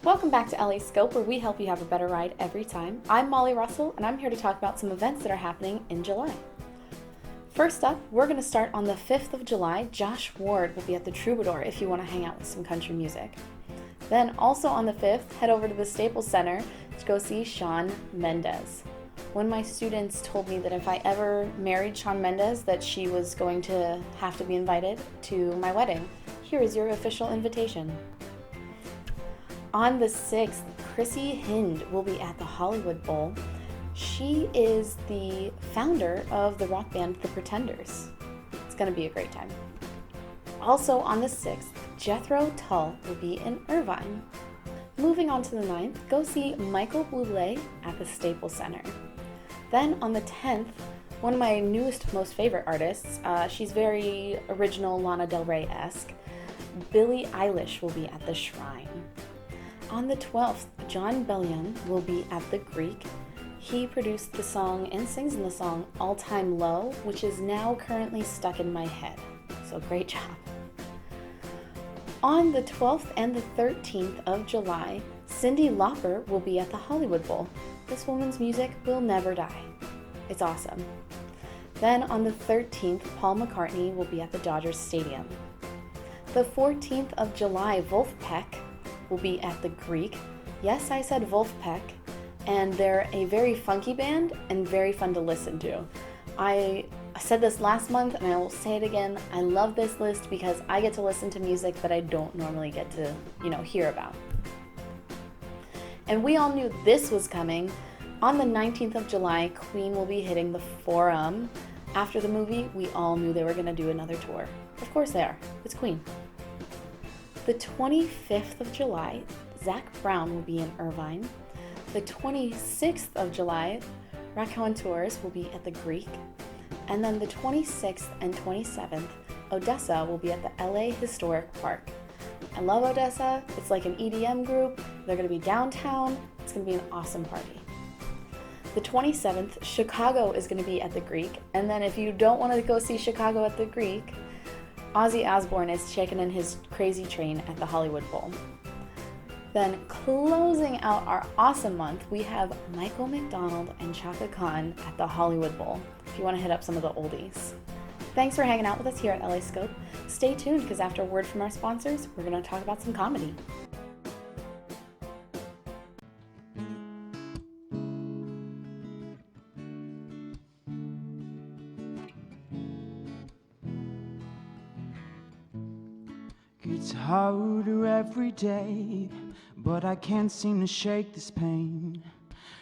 Welcome back to LA Scope, where we help you have a better ride every time. I'm Molly Russell, and I'm here to talk about some events that are happening in July. First up, we're going to start on the 5th of July. Josh Ward will be at the Troubadour if you want to hang out with some country music. Then, also on the 5th, head over to the Staples Center to go see Shawn Mendes. One of my students told me that if I ever married Shawn Mendes, that she was going to have to be invited to my wedding. Here is your official invitation. On the 6th, Chrissy Hind will be at the Hollywood Bowl. She is the founder of the rock band The Pretenders. It's going to be a great time. Also on the 6th, Jethro Tull will be in Irvine. Moving on to the 9th, go see Michael Bublé at the Staples Center. Then on the 10th, one of my newest, most favorite artists, she's very original Lana Del Rey-esque, Billie Eilish will be at the Shrine. On the 12th, Jon Bellion will be at the Greek. He produced the song and sings in the song All Time Low, which is now currently stuck in my head. So great job. On the 12th and the 13th of July, Cyndi Lauper will be at the Hollywood Bowl. This woman's music will never die. It's awesome. Then on the 13th, Paul McCartney will be at the Dodgers Stadium. The 14th of July, Vulfpeck will be at the Greek. Yes, I said Vulfpeck, and they're a very funky band and very fun to listen to. I said this last month and I will say it again. I love this list because I get to listen to music that I don't normally get to, hear about. And we all knew this was coming. On the 19th of July, Queen will be hitting the Forum. After the movie, we all knew they were going to do another tour. Of course they are. It's Queen. The 25th of July, Zac Brown will be in Irvine. The 26th of July, Raconteurs will be at the Greek. And then the 26th and 27th, Odessa will be at the LA Historic Park. I love Odessa. It's like an EDM group. They're going to be downtown. It's going to be an awesome party. The 27th, Chicago is going to be at the Greek. And then if you don't want to go see Chicago at the Greek, Ozzy Osbourne is checking in his Crazy Train at the Hollywood Bowl. Then closing out our awesome month, we have Michael McDonald and Chaka Khan at the Hollywood Bowl, if you want to hit up some of the oldies. Thanks for hanging out with us here at LA Scope. Stay tuned, because after a word from our sponsors, we're going to talk about some comedy. It's harder every day, but I can't seem to shake this pain.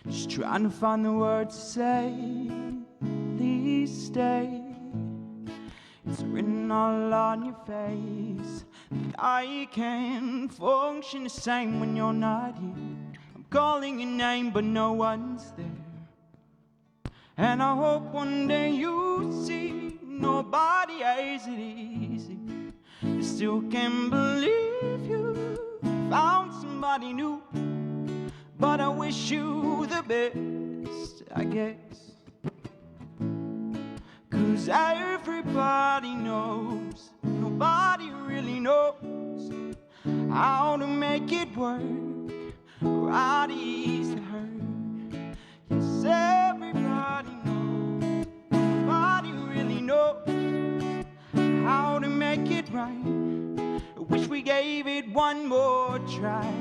Just trying to find the words to say, please stay. It's written all on your face that I can't function the same when you're not here. I'm calling your name, but no one's there. And I hope one day you see nobody has it easy. I still can't believe you found somebody new, but I wish you the best, I guess. 'Cause everybody knows, nobody really knows how to make it work or how to ease the hurt. Yes, everybody knows, nobody really knows how to make it right. I wish we gave it one more try.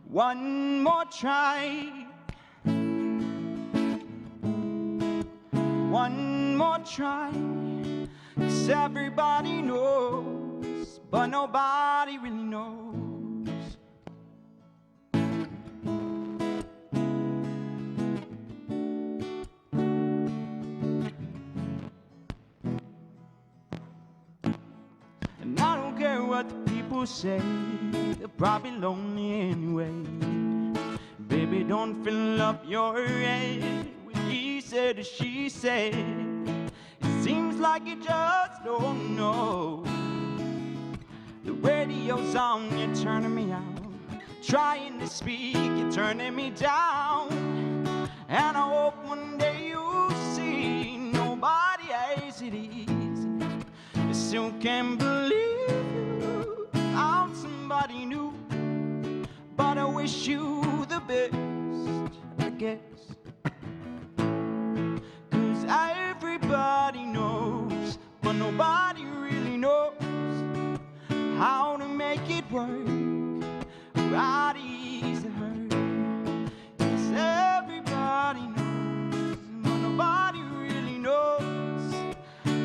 One more try. One more try. 'Cause everybody knows, but nobody really knows. And I don't care what the people say, they're probably lonely anyway. Baby, don't fill up your head with he said or she said. It seems like you just don't know. The radio's on, you're turning me out. Trying to speak, you're turning me down. And I hope one day you'll see nobody has it easy. I still can't believe you found wish you the best, I guess. 'Cause everybody knows, but nobody really knows how to make it work. Right ease the hurt. Yes, everybody knows, but nobody really knows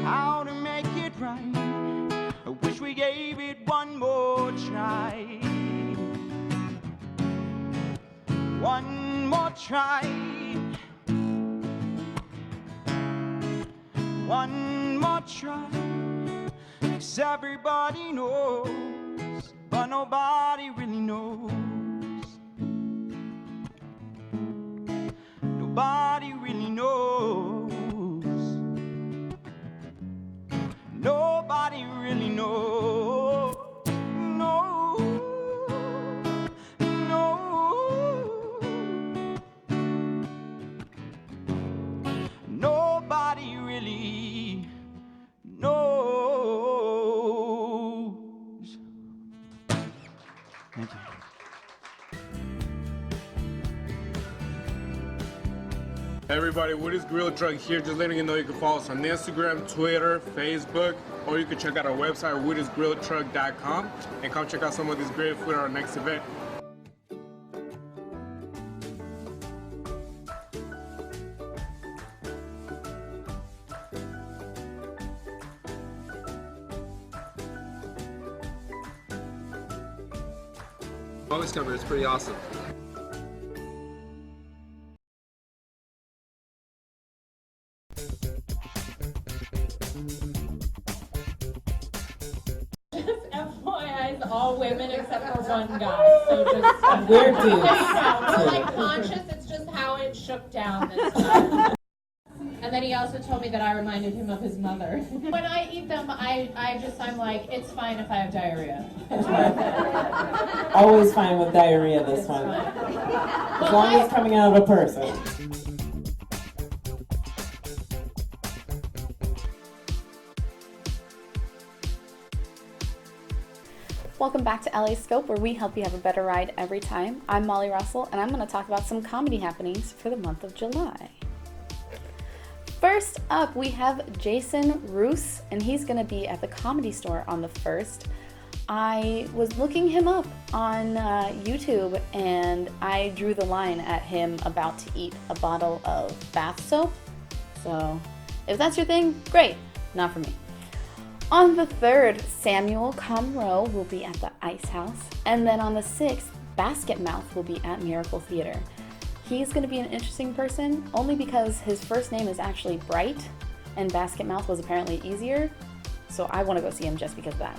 how to make it right. I wish we gave it one more try. One more try. One more try. 'Cause everybody knows, but nobody really knows. Nobody really knows. Nobody really knows. No, no. Nobody really knows. Thank you. Hey everybody, Woody's Grill Truck here, just letting you know you can follow us on Instagram, Twitter, Facebook, or you can check out our website, woodysgrilltruck.com, and come check out some of this great food at our next event. Always coming, it's pretty awesome. FYI, it's all women except for one guy. So just We're dudes. we're like conscious. It's just how it shook down this time. And then he also told me that I reminded him of his mother. When I eat them, I'm like, it's fine if I have diarrhea. It's worth it. Always fine with diarrhea this one. As long as it's coming out of a person. Welcome back to LA Scope, where we help you have a better ride every time. I'm Molly Russell, and I'm going to talk about some comedy happenings for the month of July. First up, we have Jason Roos, and he's going to be at the Comedy Store on the 1st. I was looking him up on YouTube, and I drew the line at him about to eat a bottle of bath soap. So, if that's your thing, great. Not for me. On the 3rd, Samuel Comroe will be at the Ice House, and then on the 6th, Basket Mouth will be at Miracle Theater. He's going to be an interesting person, only because his first name is actually Bright, and Basket Mouth was apparently easier, so I want to go see him just because of that.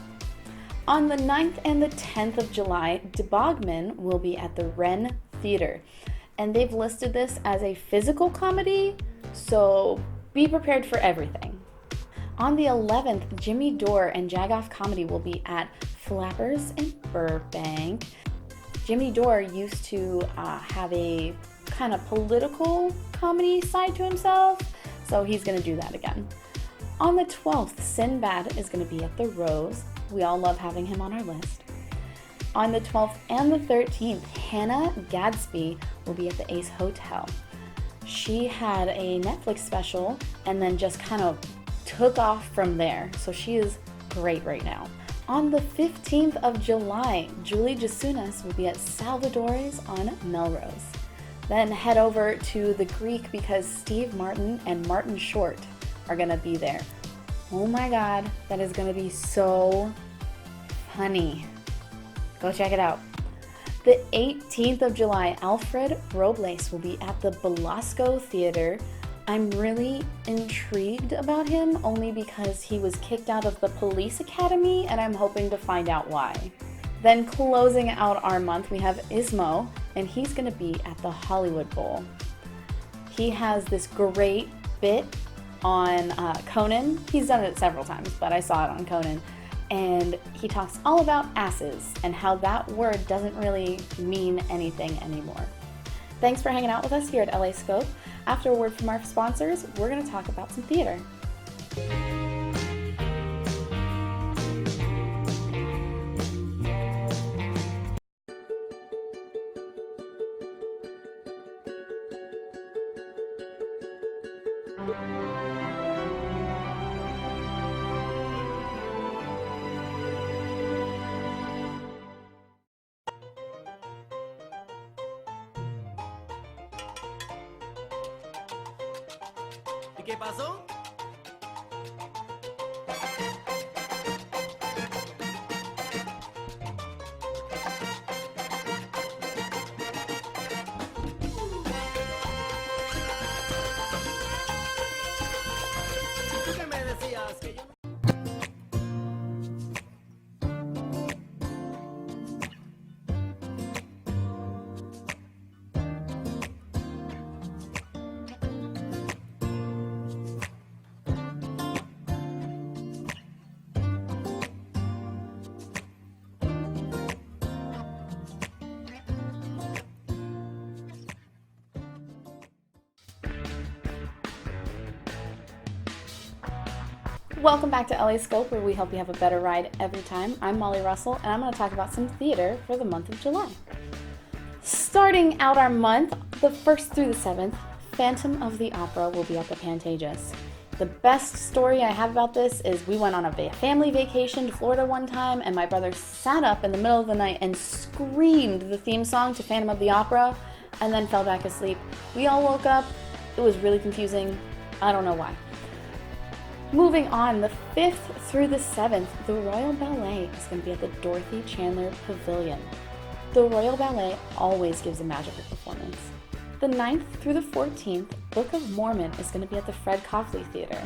On the 9th and the 10th of July, DeBogman will be at the Wren Theater, and they've listed this as a physical comedy, so be prepared for everything. On the 11th, Jimmy Dore and Jagoff Comedy will be at Flappers in Burbank. Jimmy Dore used to have a kind of political comedy side to himself, so he's going to do that again. On the 12th, Sinbad is going to be at the Rose. We all love having him on our list. On the 12th and the 13th, Hannah Gadsby will be at the Ace Hotel. She had a Netflix special and then just kind of took off from there, so she is great right now. On the 15th of July, Julie Jasunas will be at Salvador's on Melrose. Then head over to the Greek because Steve Martin and Martin Short are going to be there. Oh my god, that is going to be so funny. Go check it out. The 18th of July, Alfred Robles will be at the Belasco Theater. I'm really intrigued about him only because he was kicked out of the police academy, and I'm hoping to find out why. Then closing out our month, we have Ismo, and he's going to be at the Hollywood Bowl. He has this great bit on Conan. He's done it several times, but I saw it on Conan. And he talks all about asses and how that word doesn't really mean anything anymore. Thanks for hanging out with us here at LA Scope. After a word from our sponsors, we're going to talk about some theater. ¿Y qué pasó? ¿Tú qué me decías? Que yo no... Welcome back to LA Scope, where we help you have a better ride every time. I'm Molly Russell, and I'm going to talk about some theater for the month of July. Starting out our month, the 1st through the 7th, Phantom of the Opera will be at the Pantages. The best story I have about this is we went on a family vacation to Florida one time, and my brother sat up in the middle of the night and screamed the theme song to Phantom of the Opera, and then fell back asleep. We all woke up. It was really confusing. I don't know why. Moving on, the 5th through the 7th, the Royal Ballet is going to be at the Dorothy Chandler Pavilion. The Royal Ballet always gives a magical performance. The 9th through the 14th, Book of Mormon is going to be at the Fred Coughley Theater.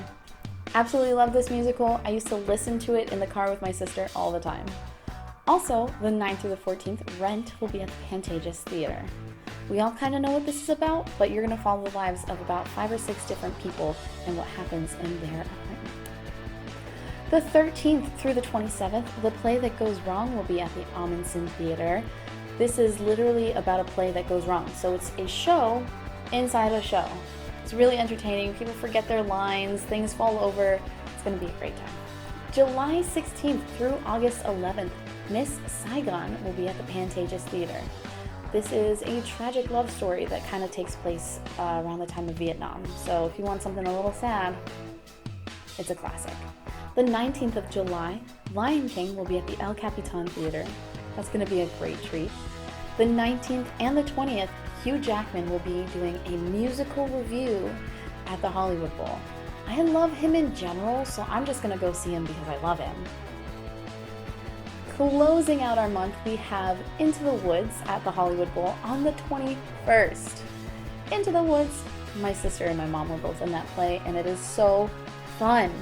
Absolutely love this musical. I used to listen to it in the car with my sister all the time. Also, the 9th through the 14th, Rent will be at the Pantages Theater. We all kind of know what this is about, but you're going to follow the lives of about 5 or 6 different people and what happens in their apartment. The 13th through the 27th, The Play That Goes Wrong will be at the Amundsen Theater. This is literally about a play that goes wrong, so it's a show inside a show. It's really entertaining. People forget their lines, things fall over. It's going to be a great time. July 16th through August 11th, Miss Saigon will be at the Pantages Theater. This is a tragic love story that kind of takes place around the time of Vietnam. So if you want something a little sad, it's a classic. The 19th of July, Lion King will be at the El Capitan Theater. That's going to be a great treat. The 19th and the 20th, Hugh Jackman will be doing a musical review at the Hollywood Bowl. I love him in general, so I'm just going to go see him because I love him. Closing out our month, we have Into the Woods at the Hollywood Bowl on the 21st. Into the Woods, my sister and my mom were both in that play, and it is so fun.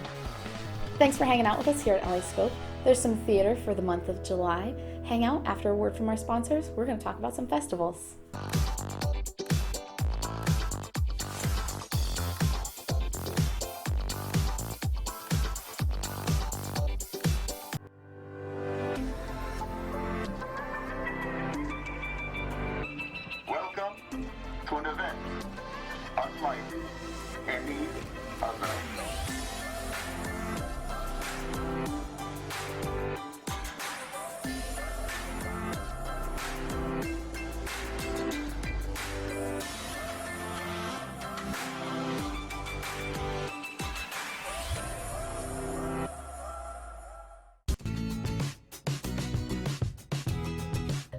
Thanks for hanging out with us here at LA Scope. There's some theater for the month of July. Hang out after a word from our sponsors. We're going to talk about some festivals. Welcome to an event unlike any other.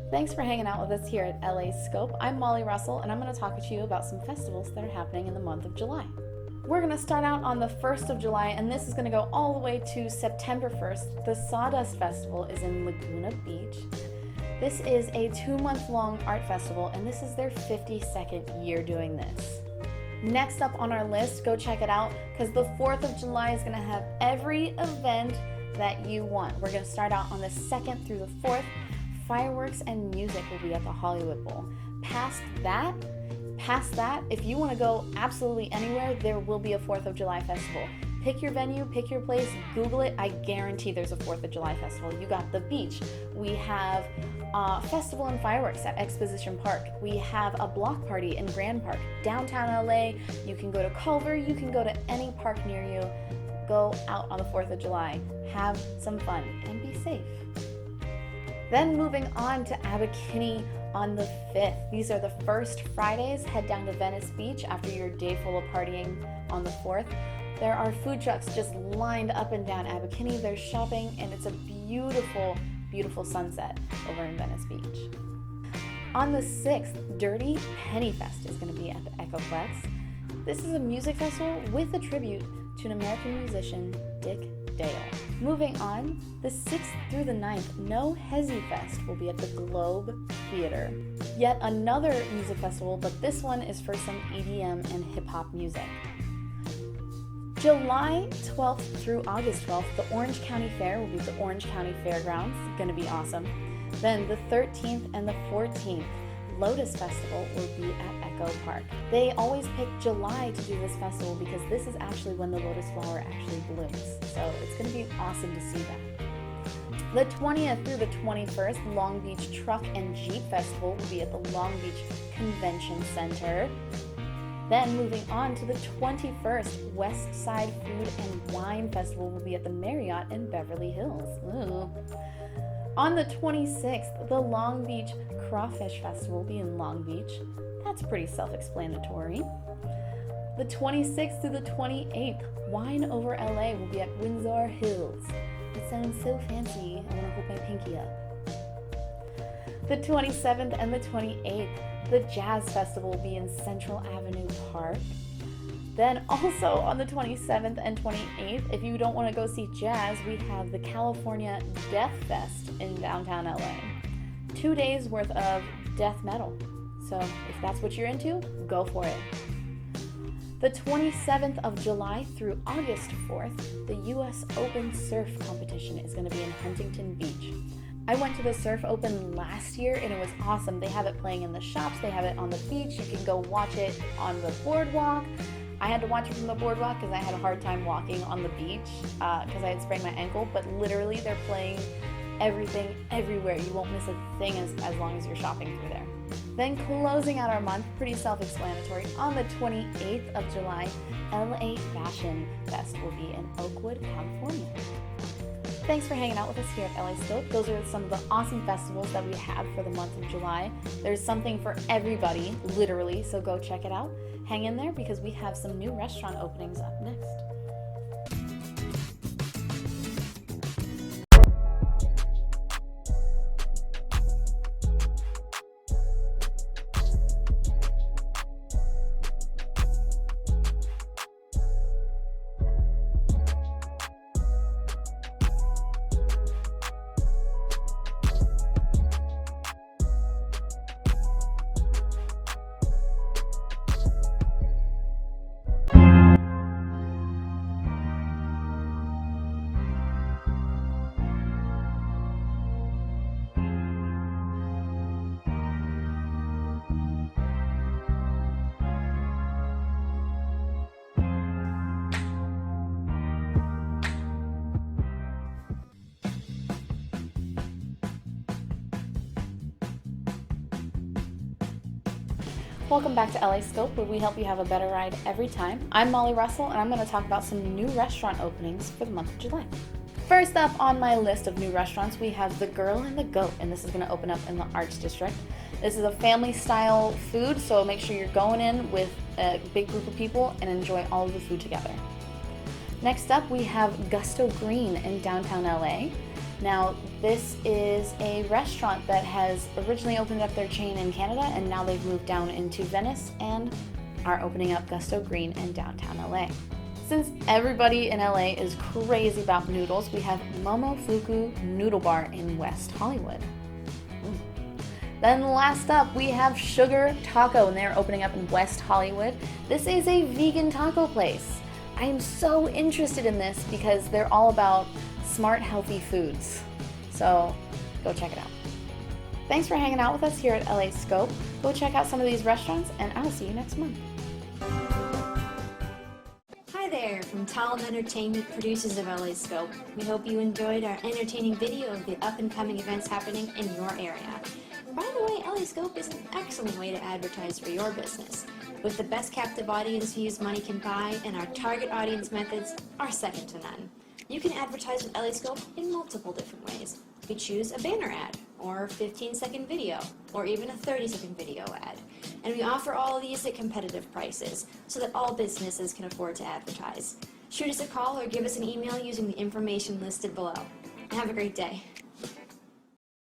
Thanks for hanging out with us here at LA Scope. I'm Molly Russell, and I'm going to talk to you about some festivals that are happening in the month of July. We're going to start out on the 1st of July, and this is going to go all the way to September 1st. The Sawdust Festival is in Laguna Beach. This is a 2-month-long art festival, and this is their 52nd year doing this. Next up on our list, go check it out, because the 4th of July is going to have every event that you want. We're going to start out on the 2nd through the 4th. Fireworks and music will be at the Hollywood Bowl. Past that, if you want to go absolutely anywhere, there will be a 4th of July festival. Pick your venue, pick your place, Google it. I guarantee there's a 4th of July festival. You got the beach. We have festival and fireworks at Exposition Park. We have a block party in Grand Park. Downtown LA, you can go to Culver, you can go to any park near you. Go out on the 4th of July. Have some fun and be safe. Then moving on to Abercrombie on the 5th. These are the first Fridays. Head down to Venice Beach after your day full of partying on the 4th, there are food trucks just lined up and down Abercrombie. They're shopping, and it's a beautiful, beautiful sunset over in Venice Beach. On the 6th, Dirty Penny Fest is going to be at the Echoplex. This is a music festival with a tribute to an American musician, Dick Dale. Moving on, the 6th through the 9th, No Hezzy Fest will be at the Globe Theater. Yet another music festival, but this one is for some EDM and hip-hop music. July 12th through August 12th, the Orange County Fair will be at the Orange County Fairgrounds. It's going to be awesome. Then the 13th and the 14th, Lotus Festival will be at Echo Park. They always pick July to do this festival because this is actually when the lotus flower actually blooms. So it's going to be awesome to see that. The 20th through the 21st, Long Beach Truck and Jeep Festival will be at the Long Beach Convention Center. Then moving on to the 21st, West Side Food and Wine Festival will be at the Marriott in Beverly Hills. Ooh. On the 26th, the Long Beach Crawfish Festival will be in Long Beach. That's pretty self-explanatory. The 26th through the 28th, Wine Over LA will be at Windsor Hills. It sounds so fancy. I want to hold my pinky up. The 27th and the 28th, the Jazz Festival will be in Central Avenue Park. Then also on the 27th and 28th, if you don't want to go see jazz, we have the California Death Fest in downtown LA. 2 days worth of death metal. So if that's what you're into, go for it. The 27th of July through August 4th, the US Open Surf Competition is going to be in Huntington Beach. I went to the Surf Open last year and it was awesome. They have it playing in the shops, they have it on the beach, you can go watch it on the boardwalk. I had to watch it from the boardwalk because I had a hard time walking on the beach because I had sprained my ankle, but literally they're playing everything everywhere. You won't miss a thing as long as you're shopping through there. Then closing out our month, pretty self-explanatory, on the 28th of July, LA Fashion Fest will be in Oakwood, California. Thanks for hanging out with us here at LA Scope. Those are some of the awesome festivals that we have for the month of July. There's something for everybody, literally, so go check it out. Hang in there because we have some new restaurant openings up next. Welcome back to LA Scope, where we help you have a better ride every time. I'm Molly Russell, and I'm going to talk about some new restaurant openings for the month of July. First up on my list of new restaurants, we have The Girl and the Goat, and this is going to open up in the Arts District. This is a family-style food, so make sure you're going in with a big group of people and enjoy all of the food together. Next up, we have Gusto Green in downtown LA. Now, this is a restaurant that has originally opened up their chain in Canada, and now they've moved down into Venice and are opening up Gusto Green in downtown LA. Since everybody in LA is crazy about noodles, we have Momofuku Noodle Bar in West Hollywood. Then last up, we have Sugar Taco, and they're opening up in West Hollywood. This is a vegan taco place. I am so interested in this because they're all about smart, healthy foods. So go check it out. Thanks for hanging out with us here at LA Scope. Go check out some of these restaurants, and I'll see you next month. Hi there, from Talent Entertainment, producers of LA Scope. We hope you enjoyed our entertaining video of the up-and-coming events happening in your area. By the way, LA Scope is an excellent way to advertise for your business. With the best captive audience views money can buy, and our target audience methods are second to none. You can advertise with LA Scope in multiple different ways. We choose a banner ad, or 15-second video, or even a 30-second video ad. and we offer all of these at competitive prices so that all businesses can afford to advertise. Shoot us a call or give us an email using the information listed below. Have a great day.